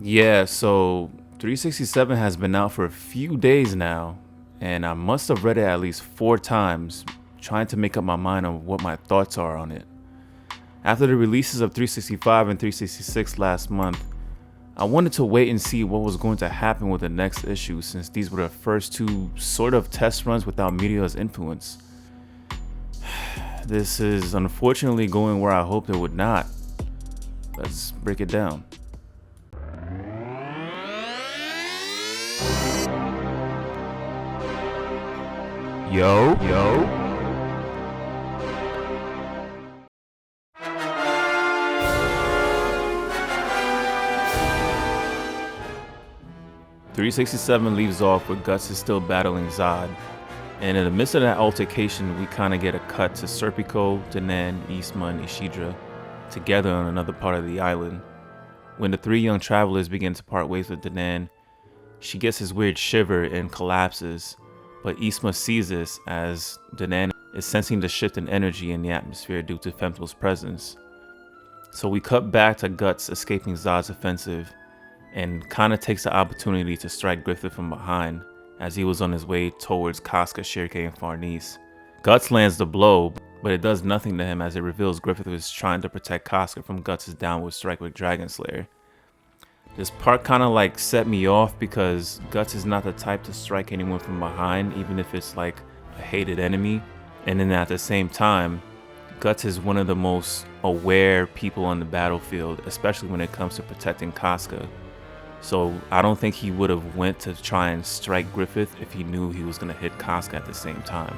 Yeah, so 367 has been out for a few days now, and I must have read it at least 4 times, trying to make up my mind on what my thoughts are on it. After the releases of 365 and 366 last month, I wanted to wait and see what was going to happen with the next issue since these were the first two sort of test runs without Media's influence. This is unfortunately going where I hoped it would not. Let's break it down. Yo. 367 leaves off with Guts is still battling Zod, and in the midst of that altercation, we kinda get a cut to Serpico, Danan, Isma, and Ishidra together on another part of the island. When the three young travelers begin to part ways with Danan, she gets this weird shiver and collapses, but Isma sees this as Danan is sensing the shift in energy in the atmosphere due to Femto's presence. So we cut back to Guts escaping Zod's offensive and kinda takes the opportunity to strike Griffith from behind as he was on his way towards Casca, Shirke, and Farnese. Guts lands the blow, but it does nothing to him as it reveals Griffith was trying to protect Casca from Guts' downward strike with Dragon Slayer. This part kinda like set me off because Guts is not the type to strike anyone from behind, even if it's like a hated enemy. And then at the same time, Guts is one of the most aware people on the battlefield, especially when it comes to protecting Casca. So I don't think he would have went to try and strike Griffith if he knew he was going to hit Casca at the same time.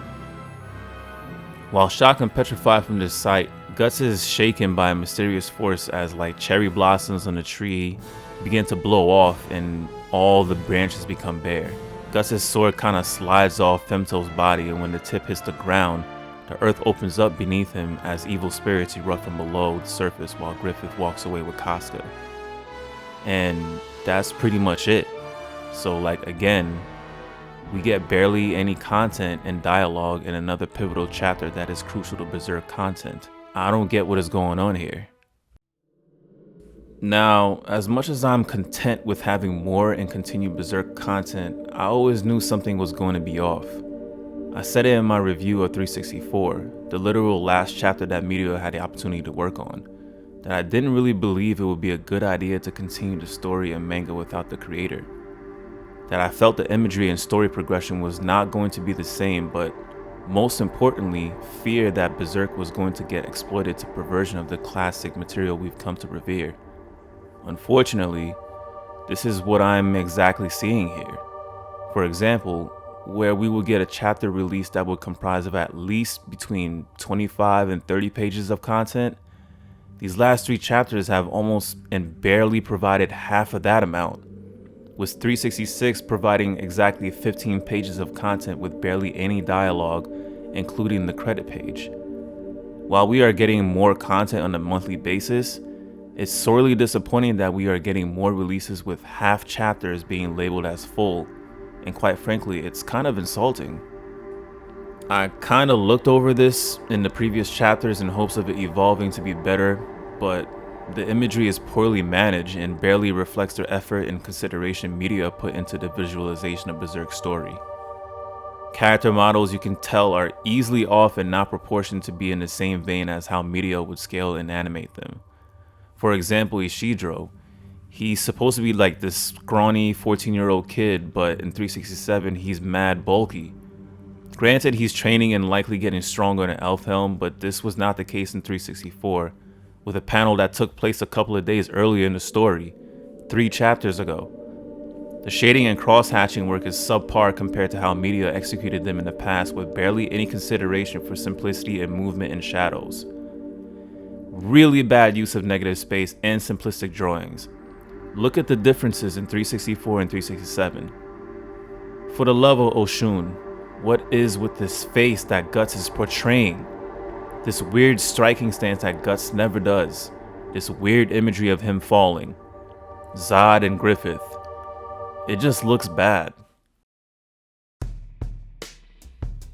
While shocked and petrified from this sight, Guts is shaken by a mysterious force as like cherry blossoms on a tree begin to blow off and all the branches become bare. Guts' sword kind of slides off Femto's body, and when the tip hits the ground, the earth opens up beneath him as evil spirits erupt from below the surface while Griffith walks away with Casca. And that's pretty much it. So like again, we get barely any content and dialogue in another pivotal chapter that is crucial to Berserk content. I don't get what is going on here. Now, as much as I'm content with having more and continued Berserk content, I always knew something was going to be off. I said it in my review of 364, the literal last chapter that Meteor had the opportunity to work on, that I didn't really believe it would be a good idea to continue the story and manga without the creator. That I felt the imagery and story progression was not going to be the same, but most importantly, fear that Berserk was going to get exploited to perversion of the classic material we've come to revere. Unfortunately, this is what I'm exactly seeing here. For example, where we will get a chapter released that would comprise of at least between 25 and 30 pages of content, these last 3 chapters have almost and barely provided half of that amount, with 366 providing exactly 15 pages of content with barely any dialogue, including the credit page. While we are getting more content on a monthly basis, it's sorely disappointing that we are getting more releases with half chapters being labeled as full, and quite frankly, it's kind of insulting. I kind of looked over this in the previous chapters in hopes of it evolving to be better, but the imagery is poorly managed and barely reflects the effort and consideration media put into the visualization of Berserk's story. Character models, you can tell, are easily off and not proportioned to be in the same vein as how media would scale and animate them. For example, Ishidro, he's supposed to be like this scrawny 14-year-old kid, but in 367 he's mad bulky. Granted, he's training and likely getting stronger in an elf helm, but this was not the case in 364, with a panel that took place a couple of days earlier in the story, 3 chapters ago. The shading and cross-hatching work is subpar compared to how media executed them in the past, with barely any consideration for simplicity and movement and shadows. Really bad use of negative space and simplistic drawings. Look at the differences in 364 and 367. For the love of Oshun, what is with this face that Guts is portraying? This weird striking stance that Guts never does. This weird imagery of him falling. Zod and Griffith. It just looks bad.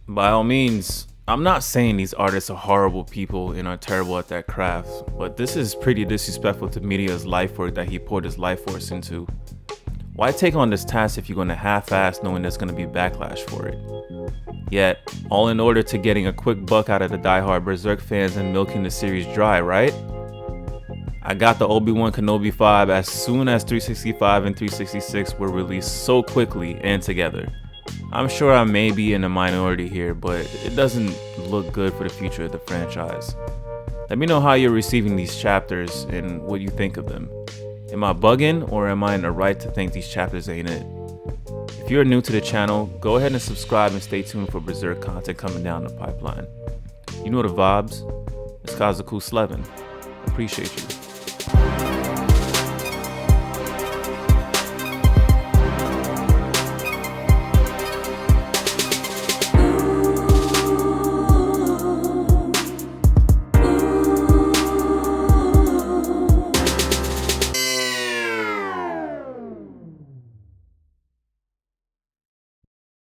By all means, I'm not saying these artists are horrible people and are terrible at their craft, but this is pretty disrespectful to Media's life work that he poured his life force into. Why take on this task if you're going to half-ass knowing there's going to be backlash for it? Yet, all in order to getting a quick buck out of the diehard Berserk fans and milking the series dry, right? I got the Obi-Wan Kenobi 5 as soon as 365 and 366 were released so quickly and together. I'm sure I may be in a minority here, but it doesn't look good for the future of the franchise. Let me know how you're receiving these chapters and what you think of them. Am I bugging, or am I in the right to think these chapters ain't it? If you're new to the channel, go ahead and subscribe and stay tuned for Berserk content coming down the pipeline. You know the vibes. It's Kaizoku Sleven. Appreciate you.